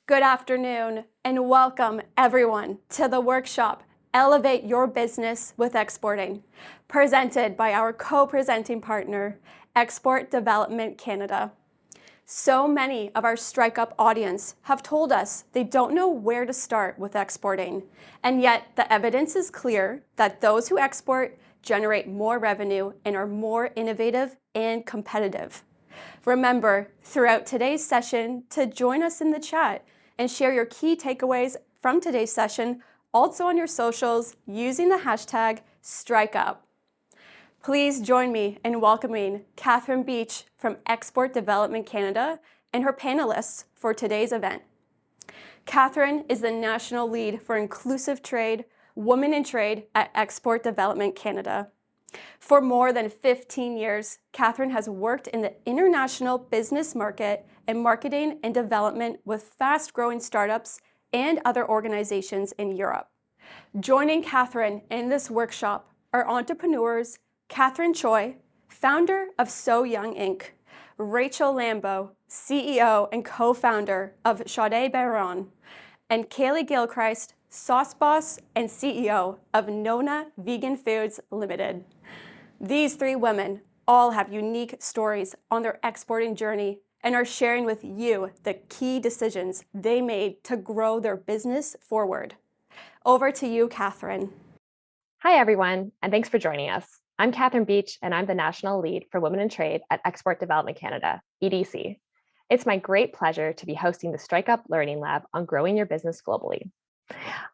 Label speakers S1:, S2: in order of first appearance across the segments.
S1: Good afternoon, and welcome everyone to the workshop, Elevate Your Business with Exporting, presented by our co-presenting partner, Export Development Canada. So many of our StrikeUP audience have told us they don't know where to start with exporting, and yet the evidence is clear that those who export generate more revenue and are more innovative and competitive. Remember, throughout today's session, to join us in the chat and share your key takeaways from today's session, also on your socials, using the hashtag StrikeUp. Please join me in welcoming Catherine Beach from Export Development Canada and her panelists for today's event. Catherine is the National Lead for Inclusive Trade, Women in Trade at Export Development Canada. For more than 15 years, Catherine has worked in the international business market and marketing and development with fast-growing startups and other organizations in Europe. Joining Catherine in this workshop are entrepreneurs Catherine Choi, founder of So Young Inc., Rachel Lambo, CEO and co-founder of Chaudet Baron, and Kaylee Gilchrist, sauce boss and CEO of Nona Vegan Foods Limited. These three women all have unique stories on their exporting journey and are sharing with you the key decisions they made to grow their business forward. Over to you, Catherine.
S2: Hi, everyone, and thanks for joining us. I'm Catherine Beach, and I'm the National Lead for Women in Trade at Export Development Canada, EDC. It's my great pleasure to be hosting the StrikeUp Learning Lab on growing your business globally.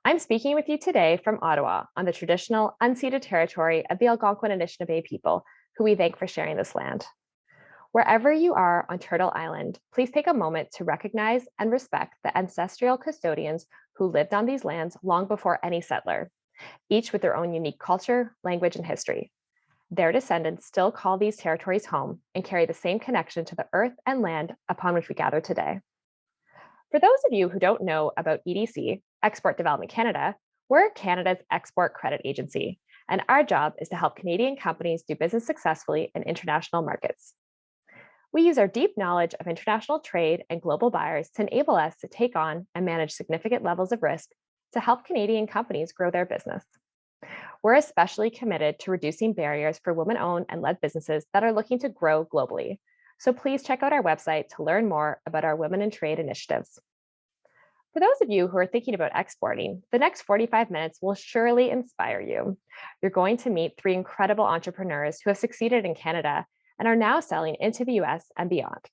S2: I'm speaking with you today from Ottawa on the traditional unceded territory of the Algonquin Anishinaabe people, who we thank for sharing this land. Wherever you are on Turtle Island, please take a moment to recognize and respect the ancestral custodians who lived on these lands long before any settler, each with their own unique culture, language, and history. Their descendants still call these territories home and carry the same connection to the earth and land upon which we gather today. For those of you who don't know about EDC, Export Development Canada, we're Canada's export credit agency, and our job is to help Canadian companies do business successfully in international markets. We use our deep knowledge of international trade and global buyers to enable us to take on and manage significant levels of risk to help Canadian companies grow their business. We're especially committed to reducing barriers for women-owned and led businesses that are looking to grow globally. So please check out our website to learn more about our Women in Trade initiatives. For those of you who are thinking about exporting, the next 45 minutes will surely inspire you. You're going to meet three incredible entrepreneurs who have succeeded in Canada and are now selling into the US and beyond.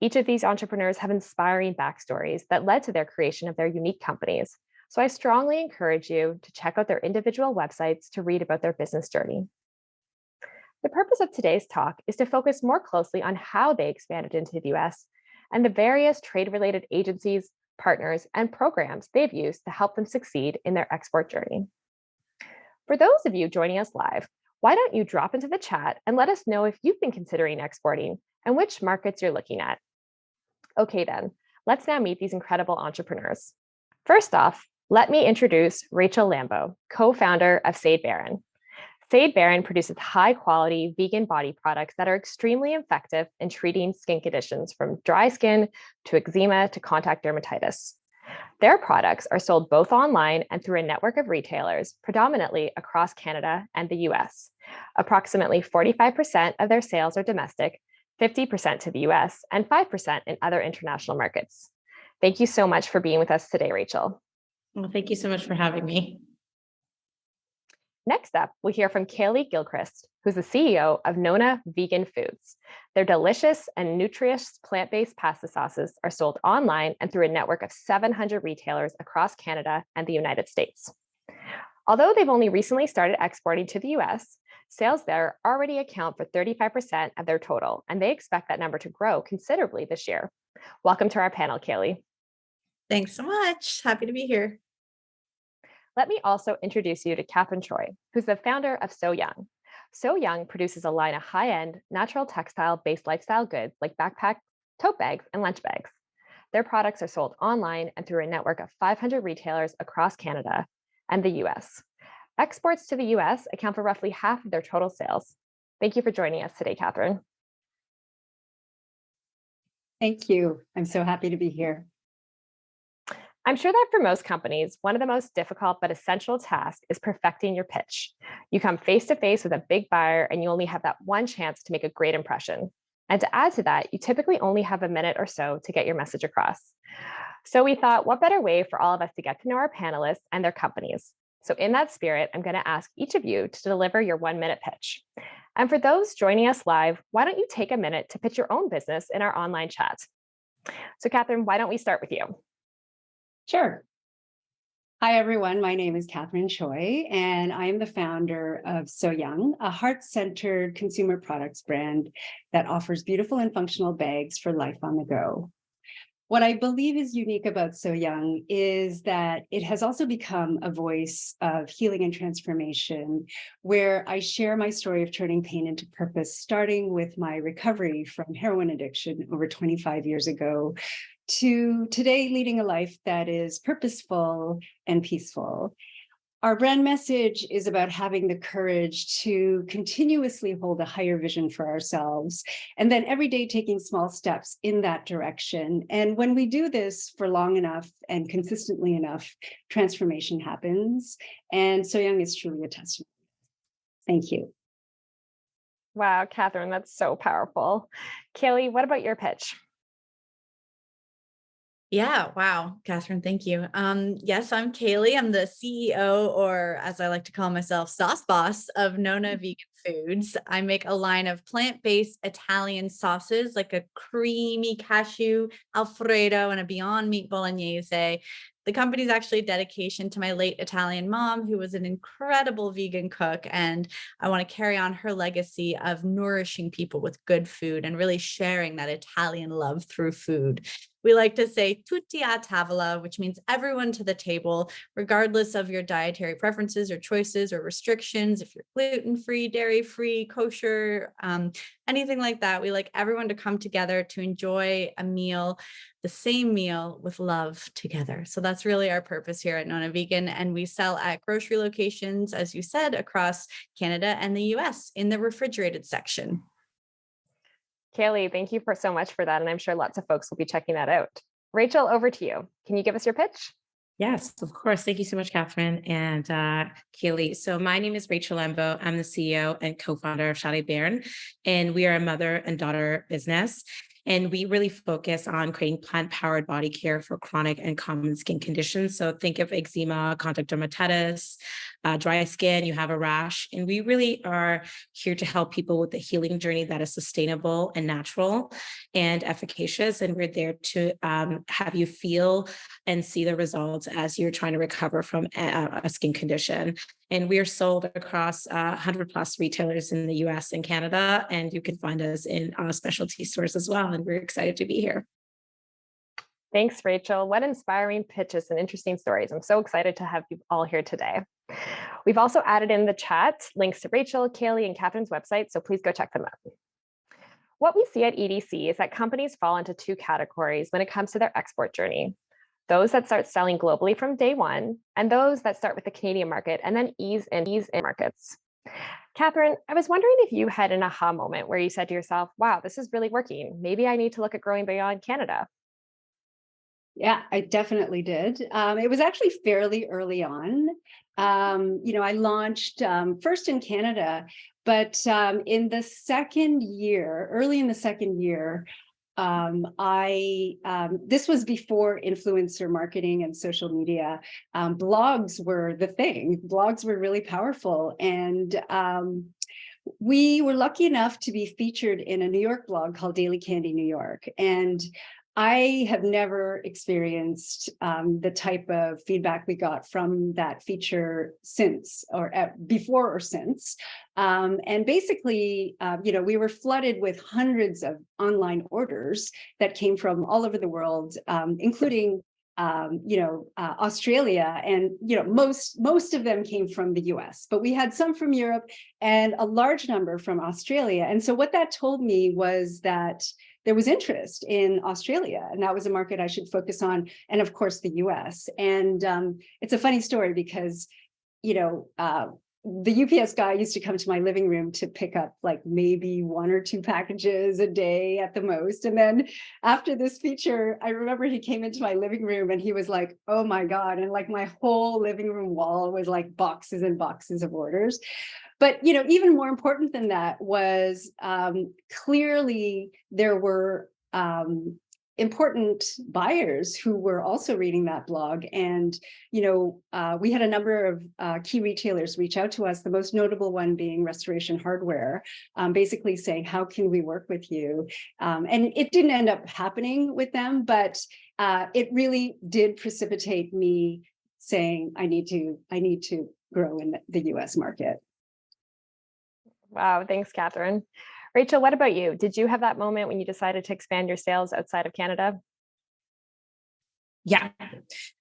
S2: Each of these entrepreneurs have inspiring backstories that led to their creation of their unique companies. So I strongly encourage you to check out their individual websites to read about their business journey. The purpose of today's talk is to focus more closely on how they expanded into the US and the various trade-related agencies, partners, and programs they've used to help them succeed in their export journey. For those of you joining us live, why don't you drop into the chat and let us know if you've been considering exporting and which markets you're looking at. Okay then, let's now meet these incredible entrepreneurs. First off, let me introduce Rachel Lambo, co-founder of Sade Baron. Sade Baron produces high-quality vegan body products that are extremely effective in treating skin conditions from dry skin to eczema to contact dermatitis. Their products are sold both online and through a network of retailers, predominantly across Canada and the US. Approximately 45% of their sales are domestic, 50% to the US, and 5% in other international markets. Thank you so much for being with us today, Rachel.
S3: Well, thank you so much for having me.
S2: Next up, we'll hear from Kaylee Gilchrist, who's the CEO of Nona Vegan Foods. Their delicious and nutritious plant-based pasta sauces are sold online and through a network of 700 retailers across Canada and the United States. Although they've only recently started exporting to the US, sales there already account for 35% of their total, and they expect that number to grow considerably this year. Welcome to our panel, Kaylee.
S3: Thanks so much. Happy to be here.
S2: Let me also introduce you to Catherine Choi, who's the founder of So Young. So Young produces a line of high-end, natural textile-based lifestyle goods like backpacks, tote bags, and lunch bags. Their products are sold online and through a network of 500 retailers across Canada and the US. Exports to the US account for roughly half of their total sales. Thank you for joining us today, Catherine.
S4: Thank you. I'm so happy to be here.
S2: I'm sure that for most companies, one of the most difficult but essential tasks is perfecting your pitch. You come face to face with a big buyer and you only have that one chance to make a great impression. And to add to that, you typically only have a minute or so to get your message across. So we thought, what better way for all of us to get to know our panelists and their companies? So in that spirit, I'm going to ask each of you to deliver your 1-minute pitch. And for those joining us live, why don't you take a minute to pitch your own business in our online chat? So Catherine, why don't we start with you?
S4: Sure. Hi, everyone. My name is Catherine Choi, and I am the founder of So Young, a heart-centered consumer products brand that offers beautiful and functional bags for life on the go. What I believe is unique about So Young is that it has also become a voice of healing and transformation, where I share my story of turning pain into purpose, starting with my recovery from heroin addiction over 25 years ago, to today leading a life that is purposeful and peaceful. Our brand message is about having the courage to continuously hold a higher vision for ourselves, and then every day taking small steps in that direction. And when we do this for long enough and consistently enough, transformation happens. And So Young is truly a testament. Thank you.
S2: Wow, Catherine, that's so powerful. Kaylee, what about your pitch?
S3: Yeah, wow, Catherine, thank you. Yes, I'm Kaylee. I'm the CEO, or as I like to call myself, sauce boss of Nona Vegan Foods. I make a line of plant-based Italian sauces, like a creamy cashew Alfredo and a Beyond Meat bolognese. The company's actually a dedication to my late Italian mom, who was an incredible vegan cook, and I want to carry on her legacy of nourishing people with good food and really sharing that Italian love through food. We like to say tutti a tavola, which means everyone to the table, regardless of your dietary preferences or choices or restrictions. If you're gluten-free, dairy-free, kosher, anything like that, we like everyone to come together to enjoy a meal, the same meal with love together. So that's really our purpose here at Nona Vegan. And we sell at grocery locations, as you said, across Canada and the US in the refrigerated section.
S2: Kaylee, thank you so much for that. And I'm sure lots of folks will be checking that out. Rachel, over to you. Can you give us your pitch?
S5: Yes, of course. Thank you so much, Catherine and Kaylee. So my name is Rachel Lembo. I'm the CEO and co-founder of Shadi Bairn, and we are a mother and daughter business. And we really focus on creating plant-powered body care for chronic and common skin conditions. So think of eczema, contact dermatitis, dry skin, you have a rash. And we really are here to help people with the healing journey that is sustainable and natural and efficacious. And we're there to have you feel and see the results as you're trying to recover from a skin condition. And we are sold across 100 plus retailers in the US and Canada, and you can find us in specialty stores as well. And we're excited to be here.
S2: Thanks, Rachel. What inspiring pitches and interesting stories. I'm so excited to have you all here today. We've also added in the chat links to Rachel, Kaylee, and Catherine's website, so please go check them out. What we see at EDC is that companies fall into two categories when it comes to their export journey. Those that start selling globally from day one, and those that start with the Canadian market and then ease in markets. Catherine, I was wondering if you had an aha moment where you said to yourself, wow, this is really working. Maybe I need to look at growing beyond Canada.
S4: Yeah, I definitely did. It was actually fairly early on. I launched first in Canada, but in the second year, early in the second year, this was before influencer marketing and social media. Blogs were the thing. Blogs were really powerful. And we were lucky enough to be featured in a New York blog called Daily Candy New York. And I have never experienced the type of feedback we got from that feature since, or before or since. And basically, we were flooded with hundreds of online orders that came from all over the world, including Australia, and most of them came from the US, but we had some from Europe and a large number from Australia. And so what that told me was that there was interest in Australia, and that was a market I should focus on, and of course the US. And it's a funny story because the UPS guy used to come to my living room to pick up like maybe 1 or 2 packages a day at the most. And then after this feature, I remember he came into my living room and he was like, oh my God. And like my whole living room wall was like boxes and boxes of orders. But, even more important than that was clearly there were important buyers who were also reading that blog. And, we had a number of key retailers reach out to us, the most notable one being Restoration Hardware, basically saying, how can we work with you? And it didn't end up happening with them, but it really did precipitate me saying, I need to grow in the US market.
S2: Wow, thanks, Catherine. Rachel, what about you? Did you have that moment when you decided to expand your sales outside of Canada?
S5: Yeah,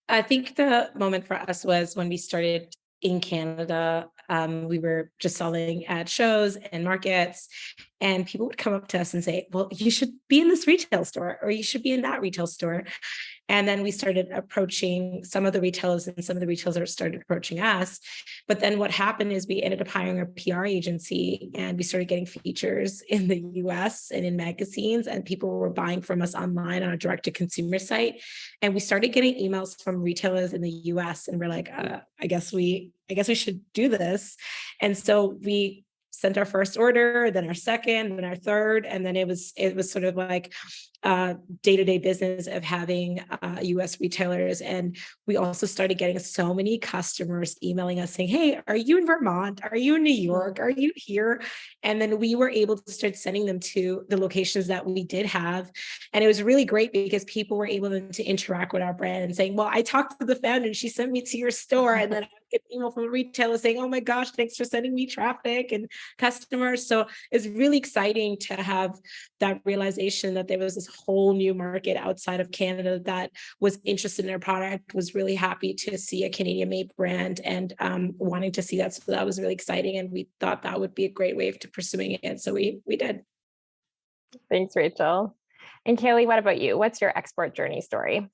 S5: I think the moment for us was when we started in Canada. We were just selling at shows and markets, and people would come up to us and say, well, you should be in this retail store, or you should be in that retail store. And then we started approaching some of the retailers, and some of the retailers started approaching us. But then what happened is we ended up hiring a PR agency, and we started getting features in the US and in magazines, and people were buying from us online on a direct to consumer site. And we started getting emails from retailers in the US, and we're like, I guess we should do this. And so we sent our first order, then our second, then our third, and then it was sort of like day-to-day business of having US retailers. And we also started getting so many customers emailing us saying, hey, are you in Vermont? Are you in New York? Are you here? And then we were able to start sending them to the locations that we did have. And it was really great because people were able to interact with our brand and saying, well, I talked to the founder and she sent me to your store. And then I get an email from a retailer saying, oh my gosh, thanks for sending me traffic and customers. So it's really exciting to have that realization that there was this whole new market outside of Canada that was interested in our product, was really happy to see a Canadian made brand and wanting to see that. So that was really exciting. And we thought that would be a great way to pursuing it. So we did.
S2: Thanks, Rachel. And Kaylee, what about you? What's your export journey story?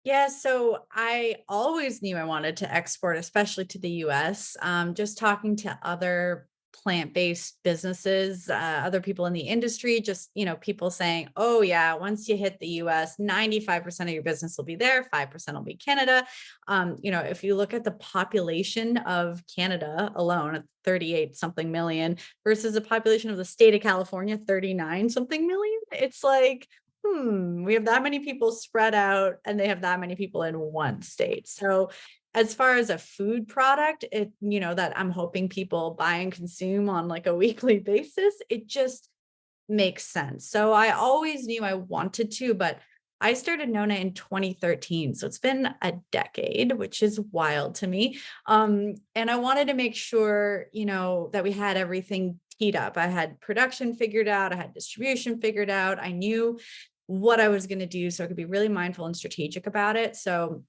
S3: Yeah, so I always knew I wanted to export, especially to the US. Just talking to other plant-based businesses, other people in the industry, just, people saying, oh yeah, once you hit the US, 95% of your business will be there, 5% will be Canada. If you look at the population of Canada alone at 38 something million versus the population of the state of California, 39 something million, it's like, we have that many people spread out and they have that many people in one state. So as far as a food product, that I'm hoping people buy and consume on like a weekly basis, it just makes sense. So I always knew I wanted to, but I started Nona in 2013. So it's been a decade, which is wild to me. And I wanted to make sure, that we had everything teed up. I had production figured out. I had distribution figured out. I knew what I was going to do so I could be really mindful and strategic about it. So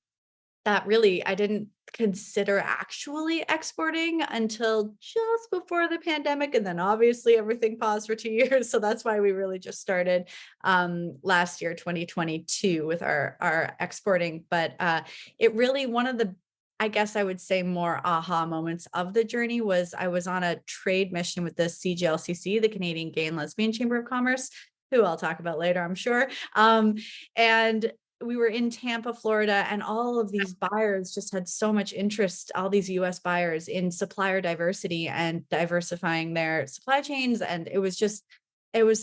S3: that really, I didn't consider actually exporting until just before the pandemic. And then obviously everything paused for 2 years. So that's why we really just started last year, 2022 with our exporting. But it really, one of the, I guess I would say more aha moments of the journey was I was on a trade mission with the CGLCC, the Canadian Gay and Lesbian Chamber of Commerce, who I'll talk about later, I'm sure. And we were in Tampa, Florida, and all of these buyers just had so much interest, all these US buyers, in supplier diversity and diversifying their supply chains. And it was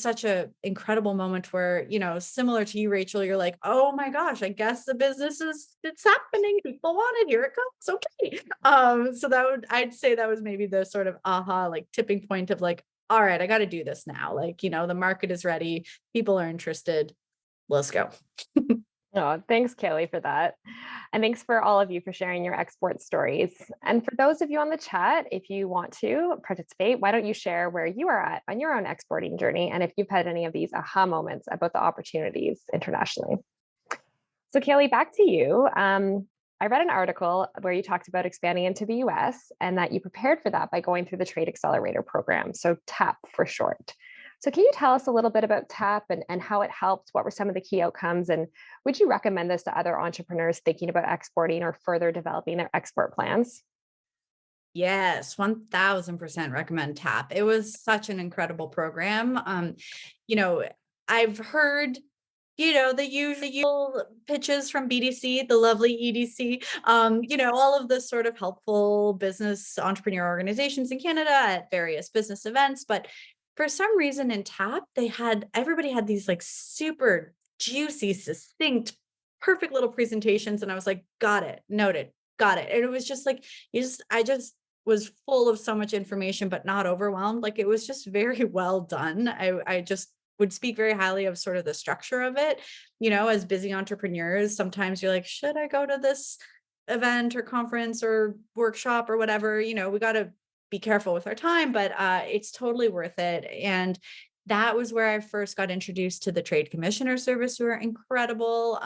S3: such an incredible moment where, similar to you, Rachel, you're like, oh my gosh, I guess the business it's happening. People want it. Here it comes. Okay. So I'd say that was maybe the sort of aha, like tipping point of like, all right, I got to do this now. Like, the market is ready. People are interested. Let's go.
S2: Oh, thanks, Kaylee, for that. And thanks for all of you for sharing your export stories. And for those of you on the chat, if you want to participate, why don't you share where you are at on your own exporting journey? And if you've had any of these aha moments about the opportunities internationally. So Kaylee, back to you. I read an article where you talked about expanding into the US and that you prepared for that by going through the Trade Accelerator program, so TAP for short. So can you tell us a little bit about TAP and how it helped? What were some of the key outcomes? And would you recommend this to other entrepreneurs thinking about exporting or further developing their export plans?
S3: Yes, 1000% recommend TAP. It was such an incredible program. You know, I've heard, the usual pitches from BDC, the lovely EDC, all of the sort of helpful business entrepreneur organizations in Canada at various business events. But for some reason in TAP, everybody had these like super juicy, succinct, perfect little presentations. And I was like, got it, noted, got it. And it was just like, I just was full of so much information, but not overwhelmed. Like it was just very well done. I just would speak very highly of sort of the structure of it. As busy entrepreneurs, sometimes you're like, should I go to this event or conference or workshop or whatever? We got to be careful with our time, but it's totally worth it. And that was where I first got introduced to the Trade Commissioner Service, who are incredible.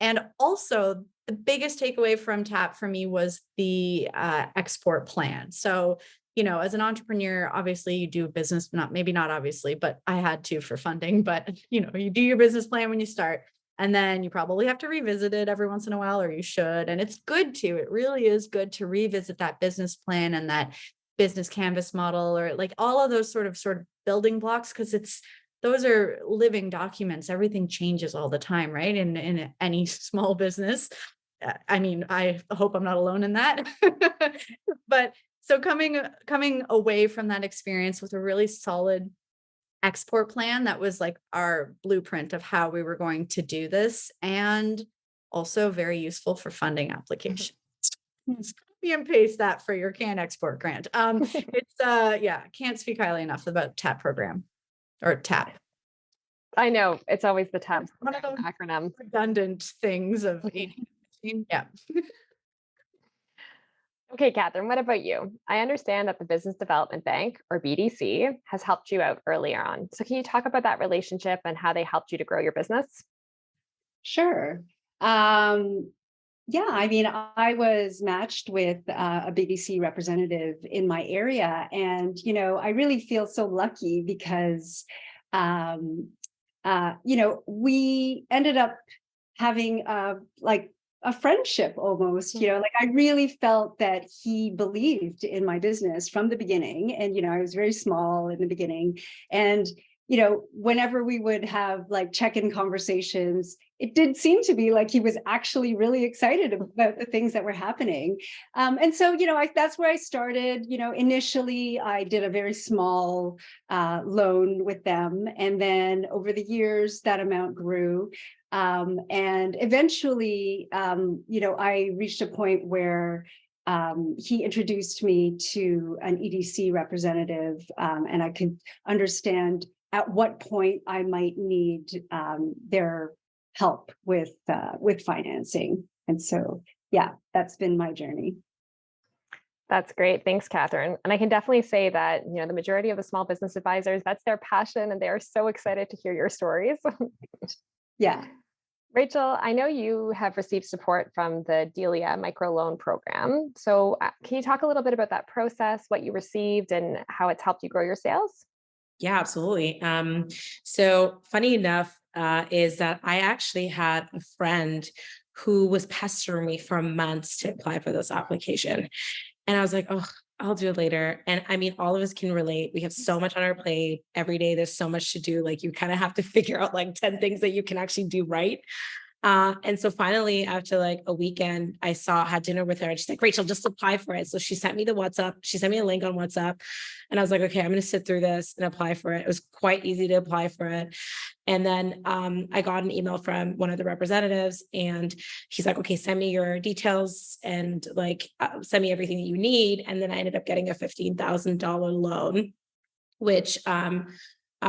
S3: And also, the biggest takeaway from TAP for me was the export plan. So, as an entrepreneur, obviously you do business, maybe not obviously, but I had to for funding, but you do your business plan when you start, and then you probably have to revisit it every once in a while, or you should. And it's good to, it really is good to revisit that business plan and that business canvas model, or like all of those sort of building blocks, because those are living documents. Everything changes all the time, right? In any small business. I mean, I hope I'm not alone in that. But so coming away from that experience with a really solid export plan, that was like our blueprint of how we were going to do this, and also very useful for funding applications. Copy and paste that for your CAN export grant. It's can't speak highly enough about TAP program, or TAP.
S2: I know it's always the TAP
S3: One of those
S2: acronym.
S3: redundant things of yeah.
S2: Okay, Catherine, what about you? I understand that the Business Development Bank, or BDC, has helped you out earlier on. So can you talk about that relationship and how they helped you to grow your business?
S4: Sure. Yeah, I mean, I was matched with a BDC representative in my area, and I really feel so lucky because, we ended up having like a friendship almost. Like I really felt that he believed in my business from the beginning, and I was very small in the beginning, and whenever we would have like check-in conversations, it did seem to be like he was actually really excited about the things that were happening. And so, that's where I started. Initially, I did a very small loan with them. And then over the years, that amount grew. And eventually, I reached a point where he introduced me to an EDC representative, and I could understand at what point I might need their help with financing. And so, yeah, that's been my journey.
S2: That's great. Thanks, Catherine. And I can definitely say that, the majority of the small business advisors, that's their passion, and they are so excited to hear your stories.
S4: Yeah.
S2: Rachel, I know you have received support from the Delia microloan program. So can you talk a little bit about that process, what you received, and how it's helped you grow your sales?
S5: Yeah, absolutely. So funny enough, is that I actually had a friend who was pestering me for months to apply for this application. And I was like, oh, I'll do it later. And I mean, all of us can relate. We have so much on our plate every day. There's so much to do. Like you kind of have to figure out like 10 things that you can actually do right. And so finally, after like a weekend, had dinner with her, and she's like, Rachel, just apply for it. So she sent me she sent me a link on WhatsApp, and I was like, okay, I'm going to sit through this and apply for it. It was quite easy to apply for it. And then I got an email from one of the representatives, and he's like, okay, send me your details and like send me everything that you need. And then I ended up getting a $15,000 loan, which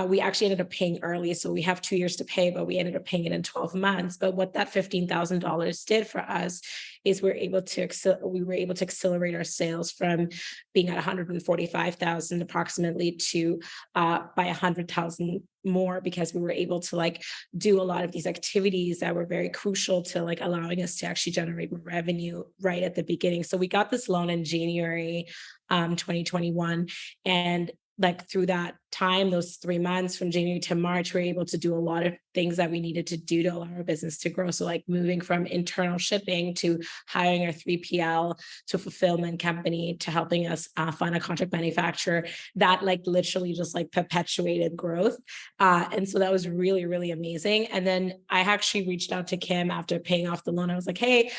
S5: we actually ended up paying early. So we have 2 years to pay, but we ended up paying it in 12 months. But what that $15,000 did for us is we were able to accelerate our sales from being at 145,000 approximately to by 100,000 more, because we were able to like do a lot of these activities that were very crucial to like allowing us to actually generate revenue right at the beginning. So we got this loan in January 2021, and like through that time, those 3 months from January to March, we were able to do a lot of things that we needed to do to allow our business to grow. So like moving from internal shipping to hiring our 3PL to a fulfillment company to helping us find a contract manufacturer, that like literally just like perpetuated growth. And so that was really, really amazing. And then I actually reached out to Kim after paying off the loan. I was like, hey,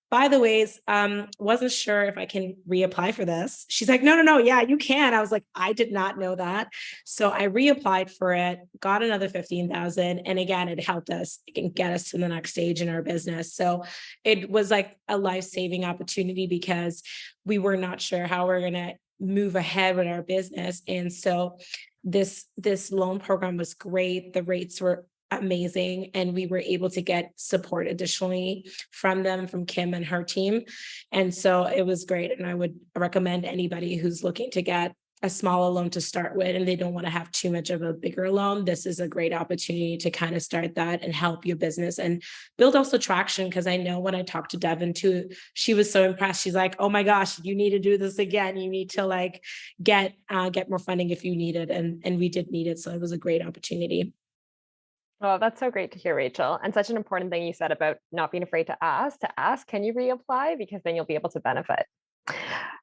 S5: by the ways, wasn't sure if I can reapply for this. She's like, no, yeah, you can. I was like, I did not know that. So I reapplied for it, got another 15,000. And again, it helped us, it can get us to the next stage in our business. So it was like a life-saving opportunity because we were not sure how we're going to move ahead with our business. And so this loan program was great. The rates were amazing. And we were able to get support additionally from them, from Kim and her team. And so it was great. And I would recommend anybody who's looking to get a smaller loan to start with, and they don't want to have too much of a bigger loan. This is a great opportunity to kind of start that and help your business and build also traction. Because I know when I talked to Devin too, she was so impressed. She's like, oh my gosh, you need to do this again. You need to like get more funding if you need it. And we did need it. So it was a great opportunity.
S2: Oh, that's so great to hear, Rachel. And such an important thing you said about not being afraid to ask, can you reapply? Because then you'll be able to benefit.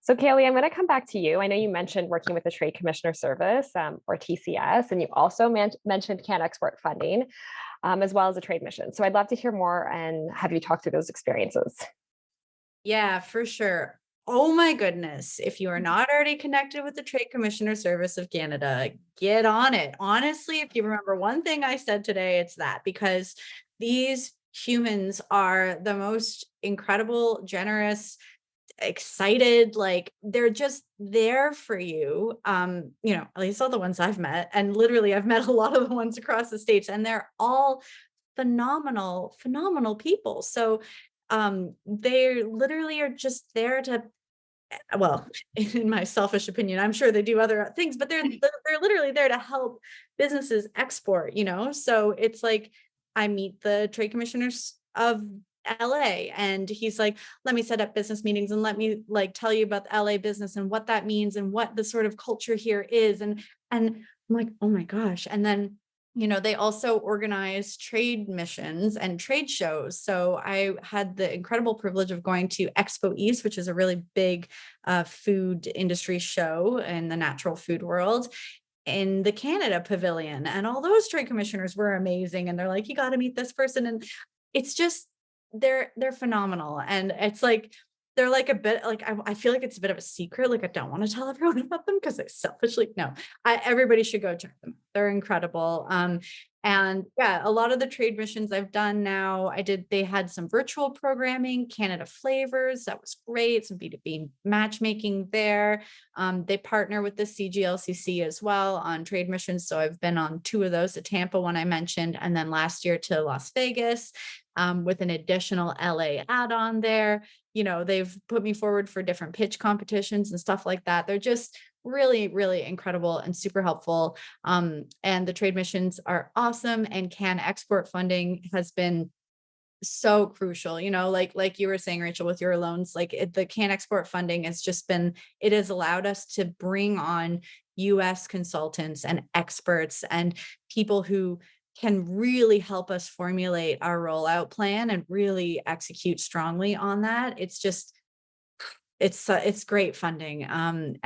S2: So Kaylee, I'm going to come back to you. I know you mentioned working with the Trade Commissioner Service, or TCS, and you also mentioned Can Export funding, as well as a trade mission. So I'd love to hear more and have you talk through those experiences.
S3: Yeah, for sure. Oh my goodness. If you are not already connected with the Trade Commissioner Service of Canada, get on it. Honestly, if you remember one thing I said today, it's that, because these humans are the most incredible, generous, excited, like they're just there for you. At least all the ones I've met. And literally I've met a lot of the ones across the states, and they're all phenomenal, phenomenal people. So they literally are just there to, well, in my selfish opinion, I'm sure they do other things, but they're literally there to help businesses export, So it's like I meet the trade commissioners of LA, and he's like, let me set up business meetings and let me like tell you about the LA business and what that means and what the sort of culture here is. And I'm like, oh my gosh. And then they also organize trade missions and trade shows. So I had the incredible privilege of going to Expo East, which is a really big food industry show in the natural food world, in the Canada pavilion. And all those trade commissioners were amazing. And they're like, you got to meet this person. And it's just, they're phenomenal. And it's like, they're like a bit like, I feel like it's a bit of a secret. Like I don't want to tell everyone about them because I selfishly, no, everybody should go check them. They're incredible. And yeah, a lot of the trade missions I've done now, they had some virtual programming, Canada Flavors. That was great. Some B2B matchmaking there. They partner with the CGLCC as well on trade missions. So I've been on 2 of those, the Tampa one I mentioned, and then last year to Las Vegas, with an additional LA add-on there. They've put me forward for different pitch competitions and stuff like that. They're just really, really incredible and super helpful. And the trade missions are awesome. And Can Export funding has been so crucial, like you were saying, Rachel, with your loans, the Can Export funding has just been, it has allowed us to bring on US consultants and experts and people who can really help us formulate our rollout plan and really execute strongly on that. It's just, it's great funding. And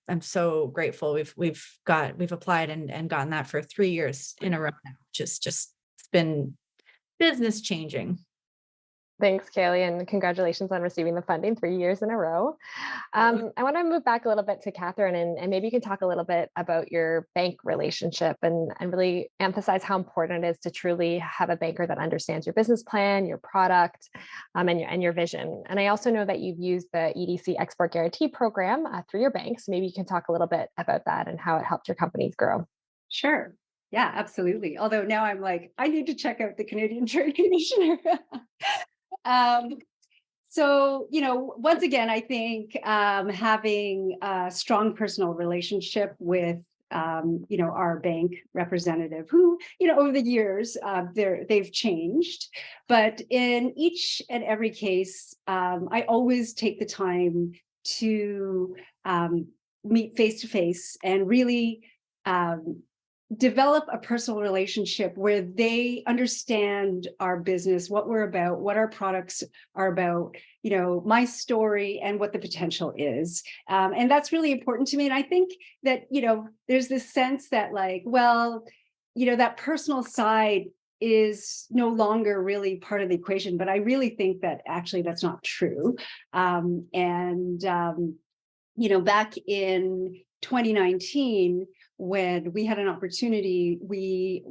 S3: I'm so grateful. We've applied and gotten that for 3 years in a row now. Just it's been business changing.
S2: Thanks, Kaylee, and congratulations on receiving the funding 3 years in a row. I want to move back a little bit to Catherine, and maybe you can talk a little bit about your bank relationship and really emphasize how important it is to truly have a banker that understands your business plan, your product, and your vision. And I also know that you've used the EDC Export Guarantee Program through your banks. Maybe you can talk a little bit about that and how it helped your companies grow.
S4: Sure. Yeah, absolutely. Although now I'm like, I need to check out the Canadian Trade Commissioner. So, once again, I think having a strong personal relationship with, our bank representative who, over the years, they've changed. But in each and every case, I always take the time to meet face to face and really develop a personal relationship where they understand our business, what we're about, what our products are about, my story and what the potential is. And that's really important to me. And I think that, there's this sense that that personal side is no longer really part of the equation, but I really think that actually that's not true. Back in 2019, when we had an opportunity, we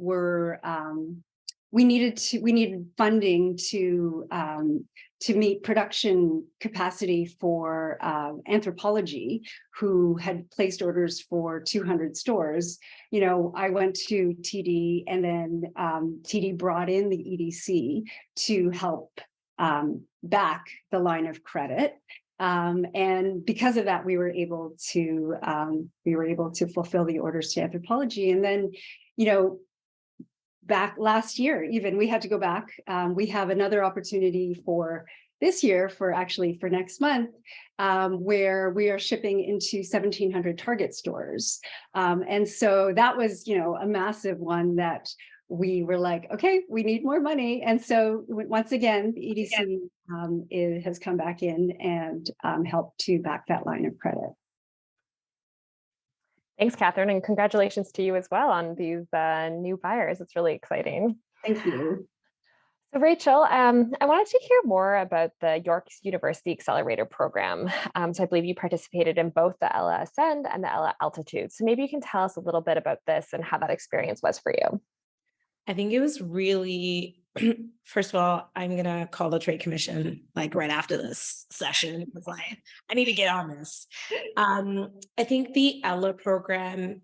S4: needed funding to meet production capacity for Anthropology, who had placed orders for 200 stores. I went to TD, and then TD brought in the EDC to help back the line of credit. And because of that, we were able to fulfill the orders to Anthropology. And then, back last year, even we had to go back. We have another opportunity for this year, for next month, where we are shipping into 1,700 Target stores. And so that was, a massive one that we were like, okay, we need more money. And so once again, the EDC has come back in and helped to back that line of credit.
S2: Thanks, Catherine, and congratulations to you as well on these new buyers. It's really exciting.
S4: Thank you.
S2: So Rachel, I wanted to hear more about the York University Accelerator Program. So I believe you participated in both the Ella Ascend and the Ella Altitude. So maybe you can tell us a little bit about this and how that experience was for you.
S5: I think it was really, first of all, I'm going to call the Trade Commission right after this session, because I need to get on this. I think the Ella program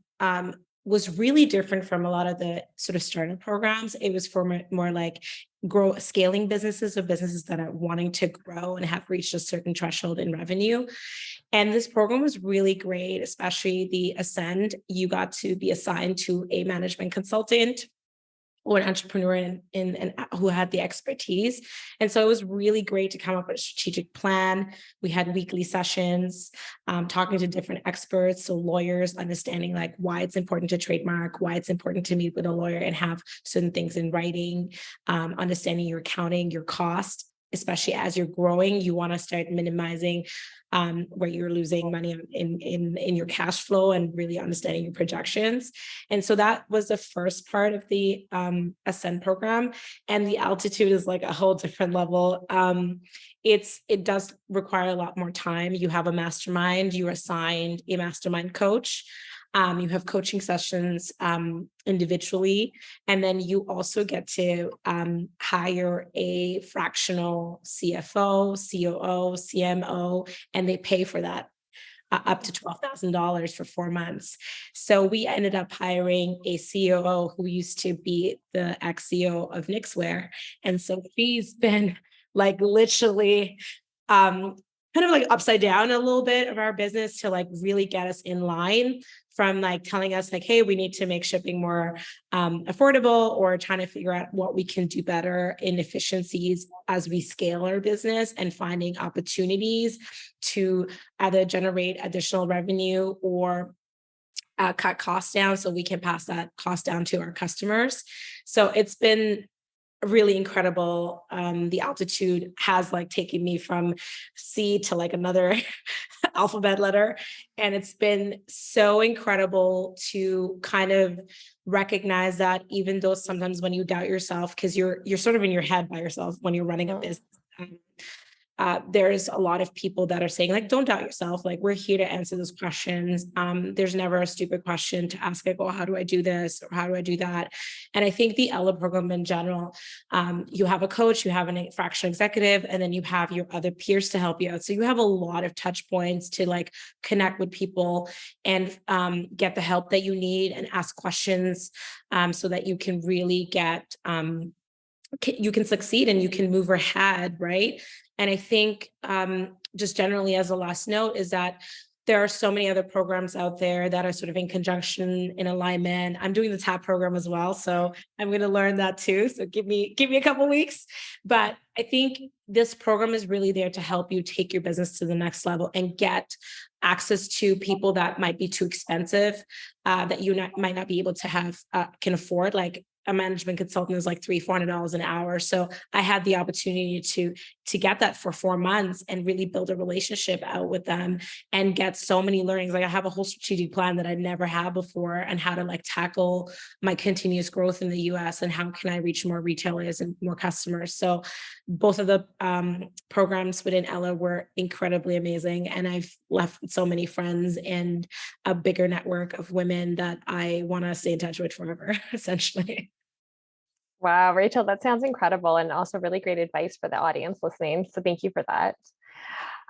S5: was really different from a lot of the sort of startup programs. It was for more scaling businesses, or businesses that are wanting to grow and have reached a certain threshold in revenue. And this program was really great, especially the Ascend. You got to be assigned to a management consultant or an entrepreneur who had the expertise. And so it was really great to come up with a strategic plan. We had weekly sessions, talking to different experts, so lawyers, understanding why it's important to trademark, why it's important to meet with a lawyer and have certain things in writing, understanding your accounting, your cost, especially as you're growing. You want to start minimizing where you're losing money in your cash flow, and really understanding your projections. And so that was the first part of the Ascend program. And the Altitude is a whole different level. It does require a lot more time. You have a mastermind, you're assigned a mastermind coach. You have coaching sessions individually, and then you also get to hire a fractional CFO, COO, CMO, and they pay for that up to $12,000 for 4 months. So we ended up hiring a COO who used to be the ex-CEO of Nixwear. And so she's been literally kind of upside down a little bit of our business to really get us in line, from telling us hey, we need to make shipping more affordable, or trying to figure out what we can do better in efficiencies as we scale our business, and finding opportunities to either generate additional revenue or cut costs down so we can pass that cost down to our customers. So it's been really incredible. The Altitude has taken me from C to another alphabet letter. And it's been so incredible to kind of recognize that, even though sometimes when you doubt yourself, because you're sort of in your head by yourself when you're running a business, there's a lot of people that are saying don't doubt yourself. We're here to answer those questions. There's never a stupid question to ask, oh, how do I do this? Or how do I do that? And I think the Ella program in general, you have a coach, you have a fractional executive, and then you have your other peers to help you out. So you have a lot of touch points to connect with people and get the help that you need and ask questions, so that you can really get, you can succeed and you can move ahead, right? And I think just generally as a last note is that there are so many other programs out there that are sort of in conjunction, in alignment. I'm doing the TAP program as well, so I'm going to learn that too. So give me a couple weeks. But I think this program is really there to help you take your business to the next level and get access to people that might be too expensive, that might not be able to have can afford. Like a management consultant is like $300-400 an hour. So I had the opportunity to get that for 4 months and really build a relationship out with them and get so many learnings. Like I have a whole strategic plan that I'd never had before, and how to like tackle my continuous growth in the US and how can I reach more retailers and more customers. So both of the programs within Ella were incredibly amazing. And I've left with so many friends and a bigger network of women that I want to stay in touch with forever, essentially.
S2: Wow, Rachel, that sounds incredible, and also really great advice for the audience listening. So thank you for that.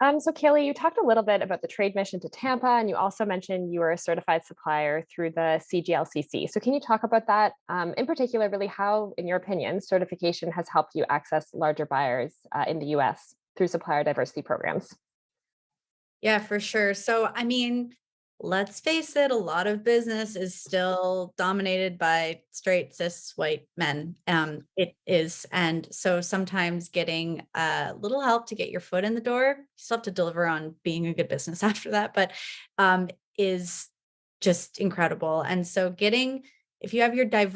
S2: So Kaylee, you talked a little bit about the trade mission to Tampa, and you also mentioned you were a certified supplier through the CGLCC. So can you talk about that? In particular, really how, in your opinion, certification has helped you access larger buyers in the US through supplier diversity programs?
S3: Yeah, for sure. So, I mean, let's face it, a lot of business is still dominated by straight cis white men. It is. And so sometimes getting a little help to get your foot in the door, you still have to deliver on being a good business after that, but is just incredible. And so if you have your if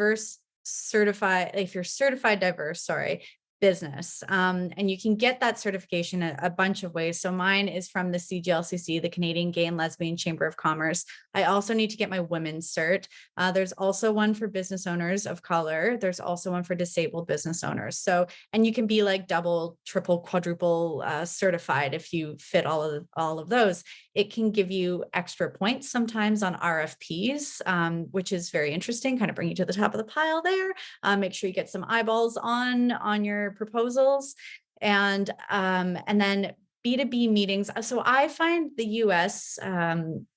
S3: you're certified diverse, sorry, business. And you can get that certification a bunch of ways. So mine is from the CGLCC, the Canadian Gay and Lesbian Chamber of Commerce. I also need to get my women's cert. There's also one for business owners of color. There's also one for disabled business owners. So, and you can be like double, triple, quadruple certified if you fit all of those. It can give you extra points sometimes on RFPs, which is very interesting, kind of bring you to the top of the pile there. Make sure you get some eyeballs on your proposals, and then B2B meetings. So I find the US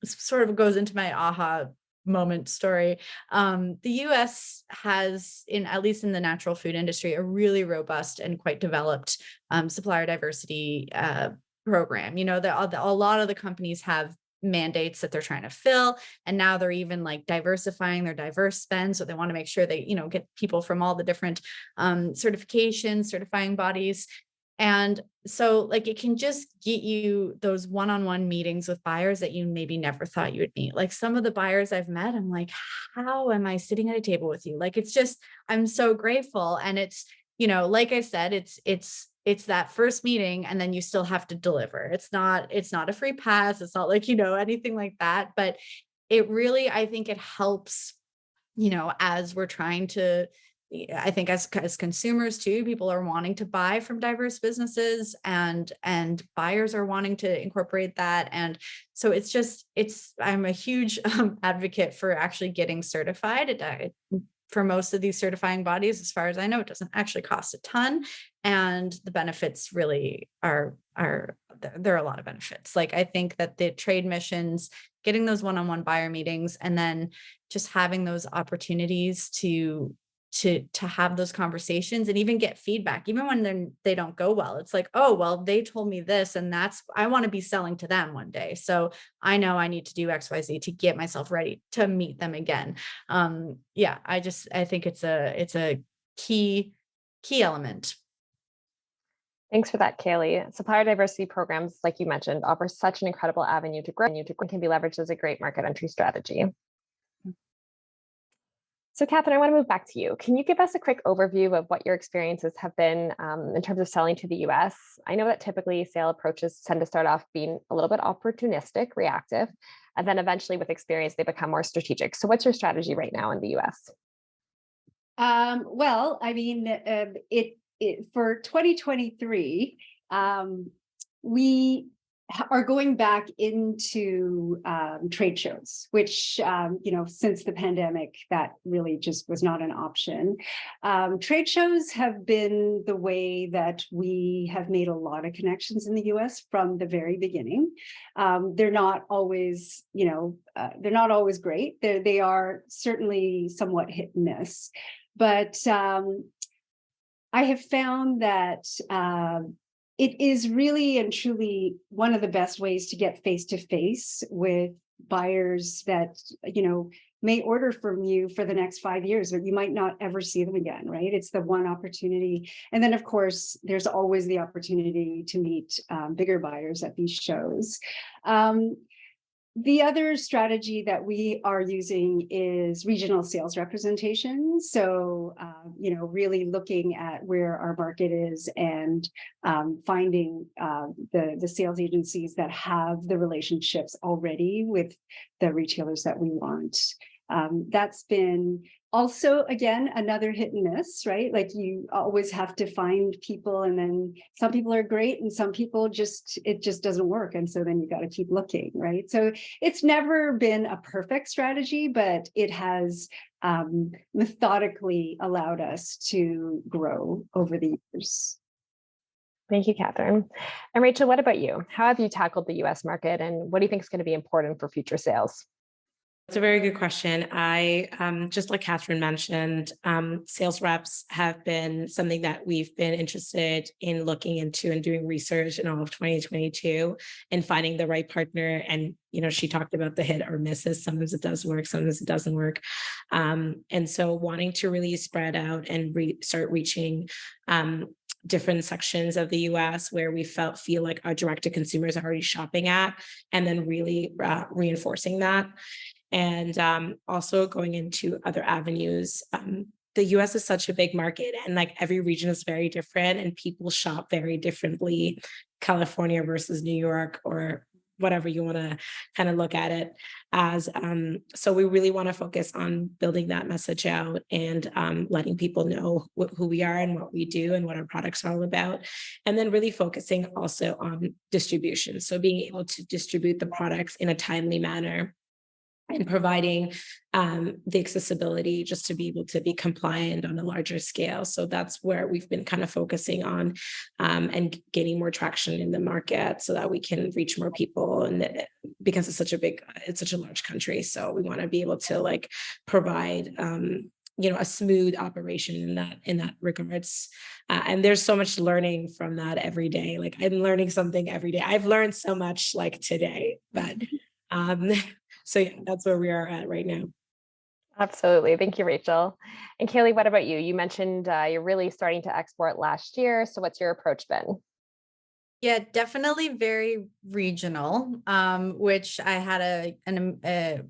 S3: sort of goes into my aha moment story. The US has, at least in the natural food industry, a really robust and quite developed supplier diversity program. You know, a lot of the companies have mandates that they're trying to fill, and now they're even like diversifying their diverse spend, so they want to make sure they get people from all the different certifying bodies. And so like it can just get you those one-on-one meetings with buyers that you maybe never thought you would meet. Like some of the buyers I've met, I'm like, how am I sitting at a table with you? Like it's just, I'm so grateful. And it's, like I said, it's that first meeting, and then you still have to deliver. It's not a free pass. It's not like, anything like that, but it really, I think it helps, as we're trying to, I think as consumers too, people are wanting to buy from diverse businesses, and buyers are wanting to incorporate that. And so I'm a huge advocate for actually getting certified. For most of these certifying bodies, as far as I know, it doesn't actually cost a ton. And the benefits really there are a lot of benefits. Like I think that the trade missions, getting those one-on-one buyer meetings, and then just having those opportunities to have those conversations and even get feedback, even when they don't go well. It's like, oh, well, they told me this, and I want to be selling to them one day. So I know I need to do XYZ to get myself ready to meet them again. Yeah, I think it's a key element.
S2: Thanks for that, Kaylee. Supplier diversity programs, like you mentioned, offer such an incredible avenue to grow and can be leveraged as a great market entry strategy. So Catherine, I want to move back to you. Can you give us a quick overview of what your experiences have been in terms of selling to the US? I know that typically sale approaches tend to start off being a little bit opportunistic, reactive, and then eventually with experience, they become more strategic. So what's your strategy right now in the US?
S4: Well, I mean, for 2023, we are going back into trade shows, which, since the pandemic, that really just was not an option. Trade shows have been the way that we have made a lot of connections in the US from the very beginning. They're not always, they're not always great. They are certainly somewhat hit and miss. But I have found that it is really and truly one of the best ways to get face to face with buyers that, may order from you for the next 5 years, but you might not ever see them again, right? It's the one opportunity. And then, of course, there's always the opportunity to meet bigger buyers at these shows. The other strategy that we are using is regional sales representation. So, really looking at where our market is and finding the sales agencies that have the relationships already with the retailers that we want. That's been also, again, another hit and miss, right? Like you always have to find people, and then some people are great and some people it just doesn't work. And so then you got to keep looking, right? So it's never been a perfect strategy, but it has methodically allowed us to grow over the years.
S2: Thank you, Catherine. And Rachel, what about you? How have you tackled the US market, and what do you think is going to be important for future sales?
S5: It's a very good question. I, just like Catherine mentioned, sales reps have been something that we've been interested in looking into and doing research in all of 2022 and finding the right partner. And, she talked about the hit or misses. Sometimes it does work, sometimes it doesn't work. And so wanting to really spread out and start reaching different sections of the US where we feel like our direct to consumers are already shopping at, and then really reinforcing that. And also going into other avenues. The US is such a big market, and like every region is very different and people shop very differently, California versus New York, or whatever you want to kind of look at it as. So we really want to focus on building that message out and letting people know who we are and what we do and what our products are all about. And then really focusing also on distribution. So being able to distribute the products in a timely manner and providing the accessibility just to be able to be compliant on a larger scale. So that's where we've been kind of focusing on and gaining more traction in the market so that we can reach more people. And because it's such a large country. So we want to be able to provide a smooth operation in that regards. And there's so much learning from that every day. Like I'm learning something every day. I've learned so much today, but so yeah, that's where we are at right now.
S2: Absolutely. Thank you, Rachel. And Kaylee, what about you? You mentioned you're really starting to export last year. So what's your approach been?
S3: Yeah, definitely very regional, which I had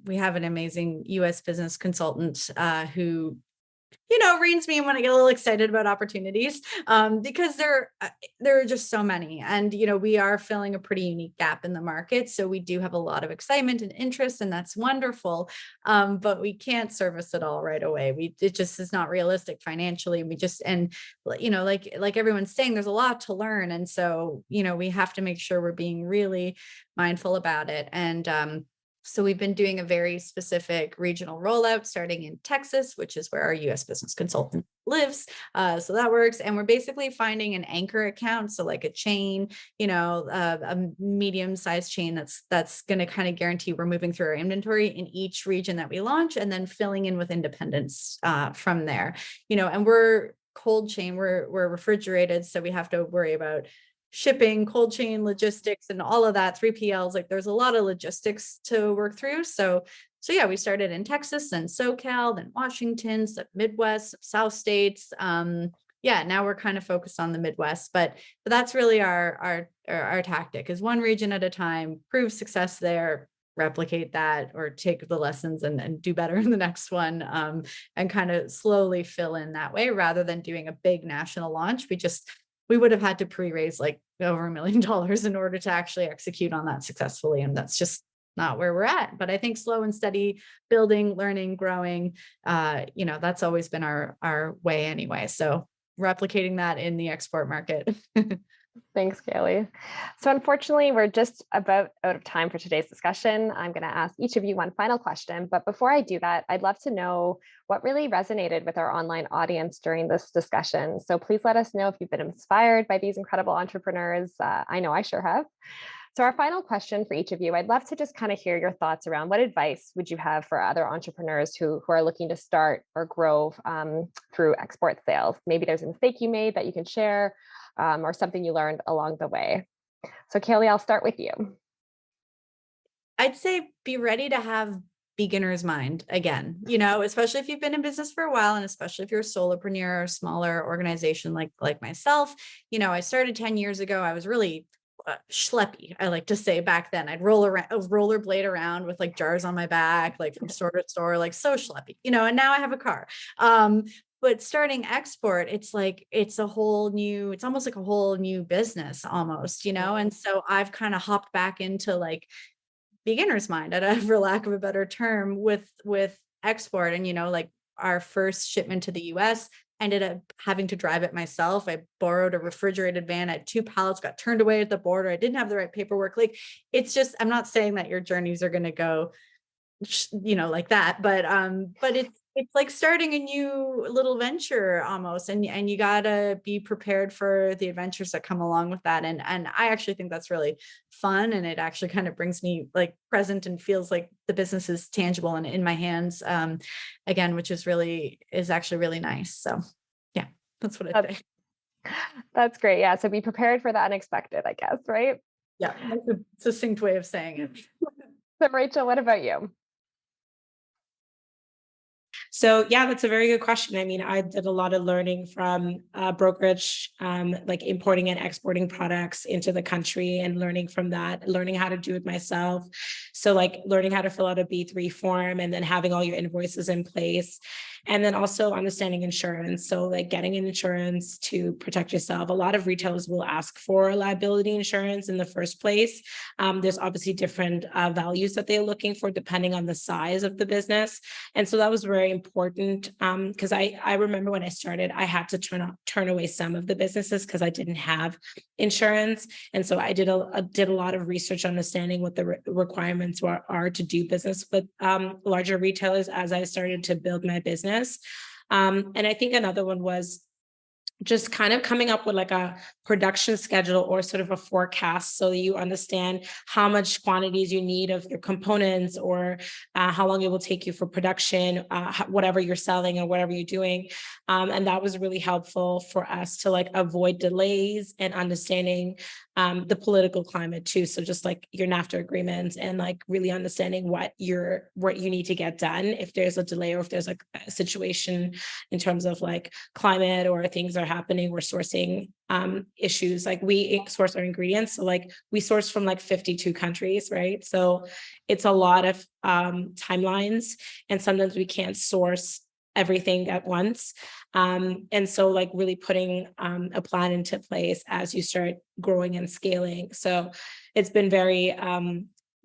S3: we have an amazing US business consultant who reins me in when I get a little excited about opportunities, because there are just so many. And, we are filling a pretty unique gap in the market. So we do have a lot of excitement and interest, and that's wonderful. But we can't service it all right away. It just is not realistic financially. Like everyone's saying, there's a lot to learn. And so, we have to make sure we're being really mindful about it. And, so we've been doing a very specific regional rollout starting in Texas, which is where our US business consultant lives. So that works. And we're basically finding an anchor account. So like a chain, a medium-sized chain that's going to kind of guarantee we're moving through our inventory in each region that we launch, and then filling in with independents from there. And we're cold chain, we're refrigerated. So we have to worry about shipping, cold chain logistics, and all of that, 3PLs, there's a lot of logistics to work through. So yeah, we started in Texas and SoCal, then Washington, the Midwest, South states. Now we're kind of focused on the Midwest, but that's really our tactic is one region at a time, prove success there, replicate that, or take the lessons and do better in the next one, and kind of slowly fill in that way rather than doing a big national launch. We would have had to pre-raise over $1 million in order to actually execute on that successfully. And that's just not where we're at. But I think slow and steady building, learning, growing, that's always been our way anyway. So replicating that in the export market.
S2: Thanks, Kaylee. So unfortunately, we're just about out of time for today's discussion. I'm going to ask each of you one final question. But before I do that, I'd love to know what really resonated with our online audience during this discussion. So please let us know if you've been inspired by these incredible entrepreneurs. I know I sure have. So our final question for each of you, I'd love to just kind of hear your thoughts around what advice would you have for other entrepreneurs who are looking to start or grow through export sales? Maybe there's a mistake you made that you can share, or something you learned along the way. So Kaylee, I'll start with you.
S3: I'd say be ready to have beginner's mind again, especially if you've been in business for a while, and especially if you're a solopreneur or smaller organization like myself. I started 10 years ago. I was really schleppy, I like to say. Back then I'd rollerblade around with like jars on my back, like from store to store, like so schleppy, and now I have a car. But starting export, it's almost like a whole new business almost, and so I've kind of hopped back into like beginner's mind, for lack of a better term, with export. And like our first shipment to the US, ended up having to drive it myself. I borrowed a refrigerated van. I had 2 pallets, got turned away at the border. I didn't have the right paperwork. Like, it's just, I'm not saying that your journeys are going to go, like that, but it's like starting a new little venture almost. And you gotta be prepared for the adventures that come along with that. And I actually think that's really fun. And it actually kind of brings me like present and feels like the business is tangible and in my hands, again, which is actually really nice. So yeah, that's what I think.
S2: That's great. Yeah. So be prepared for the unexpected, I guess, right?
S3: Yeah, that's a succinct way of saying it.
S2: So Rachel, what about you?
S5: So yeah, that's a very good question. I mean, I did a lot of learning from brokerage, like importing and exporting products into the country, and learning from that, learning how to do it myself. So like learning how to fill out a B3 form, and then having all your invoices in place. And then also understanding insurance. So like getting an insurance to protect yourself. A lot of retailers will ask for liability insurance in the first place. There's obviously different values that they're looking for depending on the size of the business. And so that was very important, because I remember when I started, I had to turn away some of the businesses because I didn't have insurance. And so I did a lot of research understanding what the requirements are to do business with larger retailers as I started to build my business. And I think another one was just kind of coming up with like a production schedule or sort of a forecast, so that you understand how much quantities you need of your components, or how long it will take you for production, whatever you're selling or whatever you're doing. And that was really helpful for us to like avoid delays, and understanding the political climate too. So just like your NAFTA agreements, and like really understanding what you need to get done if there's a delay, or if there's like a situation in terms of like climate or things are happening, or sourcing issues. Like we source our ingredients. So like we source from like 52 countries, right? So it's a lot of timelines, and sometimes we can't source everything at once. And so like really putting a plan into place as you start growing and scaling. So it's been very,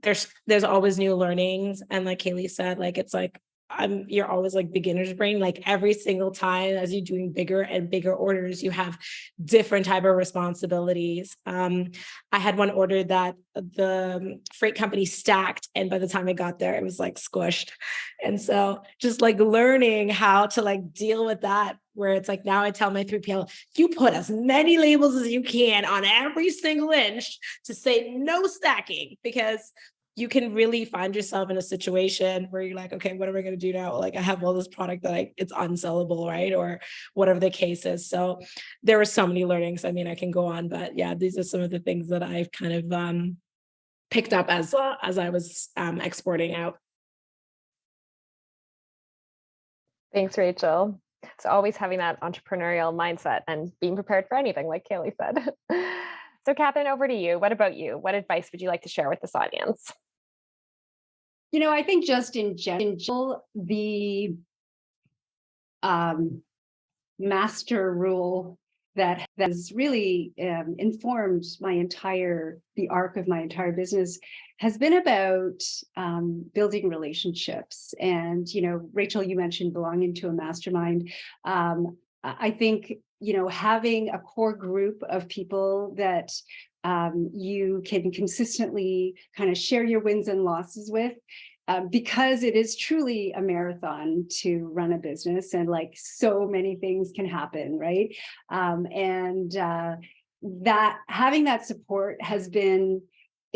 S5: there's always new learnings. And like Kaylee said, like, it's like, you're always like beginner's brain, like every single time as you're doing bigger and bigger orders, you have different type of responsibilities. I had one order that the freight company stacked, and by the time I got there, it was like squished. And so just like learning how to like deal with that, where it's like, now I tell my 3PL, you put as many labels as you can on every single inch to say no stacking, because you can really find yourself in a situation where you're like, okay, what am I going to do now? Like, I have all this product that it's unsellable, right? Or whatever the case is. So there were so many learnings. I mean, I can go on, but yeah, these are some of the things that I've kind of picked up as I was exporting out.
S2: Thanks, Rachel. So always having that entrepreneurial mindset and being prepared for anything, like Kaylee said. So Catherine, over to you. What about you? What advice would you like to share with this audience?
S4: I think just in general, the master rule that has really informed the arc of my entire business has been about building relationships. And, Rachel, you mentioned belonging to a mastermind. I think, having a core group of people that you can consistently kind of share your wins and losses with, because it is truly a marathon to run a business, and like so many things can happen, right? And that having that support has been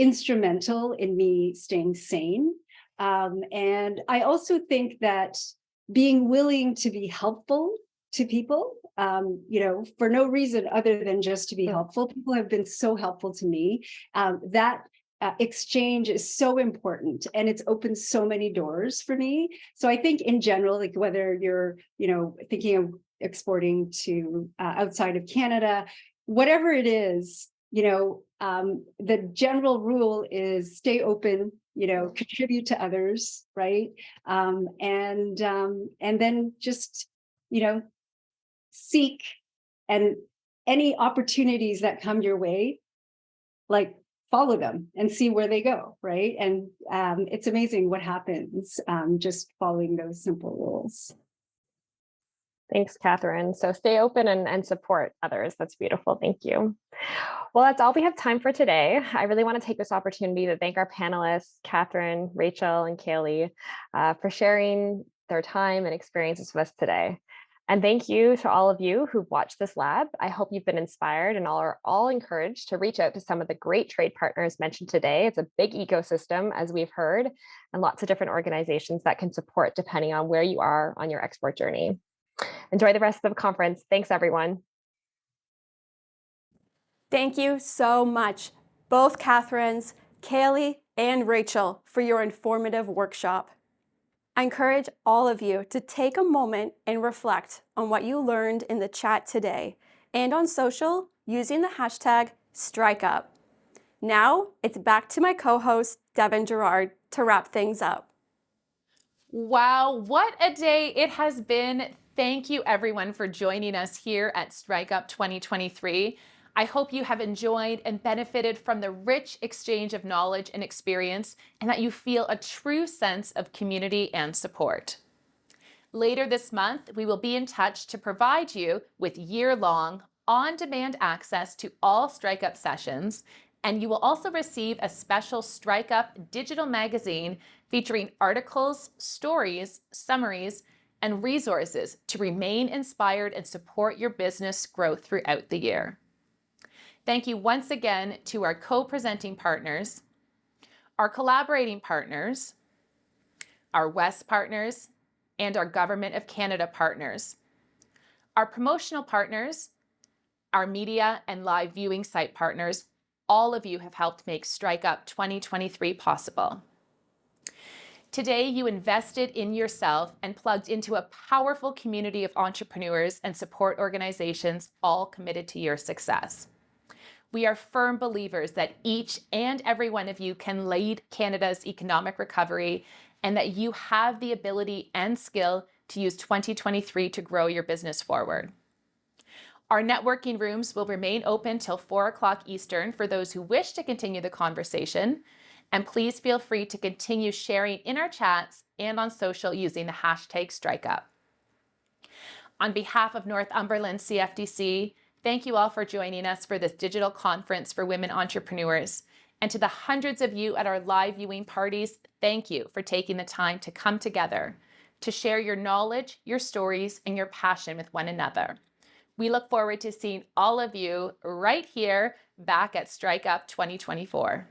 S4: instrumental in me staying sane. And I also think that being willing to be helpful to people, for no reason other than just to be helpful. People have been so helpful to me. That exchange is so important, and it's opened so many doors for me. So I think in general, like whether you're, thinking of exporting to outside of Canada, whatever it is, the general rule is stay open, contribute to others, right? And then just, seek and any opportunities that come your way, like follow them and see where they go, right? And it's amazing what happens just following those simple rules.
S2: Thanks, Catherine. So stay open and support others. That's beautiful. Thank you. Well, that's all we have time for today. I really want to take this opportunity to thank our panelists, Catherine, Rachel, and Kaylee, for sharing their time and experiences with us today. And thank you to all of you who've watched this lab. I hope you've been inspired and are all encouraged to reach out to some of the great trade partners mentioned today. It's a big ecosystem, as we've heard, and lots of different organizations that can support depending on where you are on your export journey. Enjoy the rest of the conference. Thanks, everyone.
S1: Thank you so much, both Catherines, Kaylee, and Rachel, for your informative workshop. I encourage all of you to take a moment and reflect on what you learned in the chat today and on social using the hashtag StrikeUp. Now it's back to my co-host, Devin Gerard, to wrap things up.
S6: Wow, what a day it has been. Thank you everyone for joining us here at StrikeUp 2023. I hope you have enjoyed and benefited from the rich exchange of knowledge and experience, and that you feel a true sense of community and support. Later this month, we will be in touch to provide you with year-long, on-demand access to all StrikeUp sessions, and you will also receive a special StrikeUp digital magazine featuring articles, stories, summaries, and resources to remain inspired and support your business growth throughout the year. Thank you once again to our co-presenting partners, our collaborating partners, our West partners, and our Government of Canada partners. Our promotional partners, our media and live viewing site partners, all of you have helped make StrikeUp 2023 possible. Today, you invested in yourself and plugged into a powerful community of entrepreneurs and support organizations, all committed to your success. We are firm believers that each and every one of you can lead Canada's economic recovery, and that you have the ability and skill to use 2023 to grow your business forward. Our networking rooms will remain open till 4 o'clock Eastern for those who wish to continue the conversation. And please feel free to continue sharing in our chats and on social using the hashtag StrikeUp. On behalf of Northumberland CFDC, thank you all for joining us for this digital conference for women entrepreneurs. And to the hundreds of you at our live viewing parties, thank you for taking the time to come together to share your knowledge, your stories, and your passion with one another. We look forward to seeing all of you right here back at StrikeUp 2024.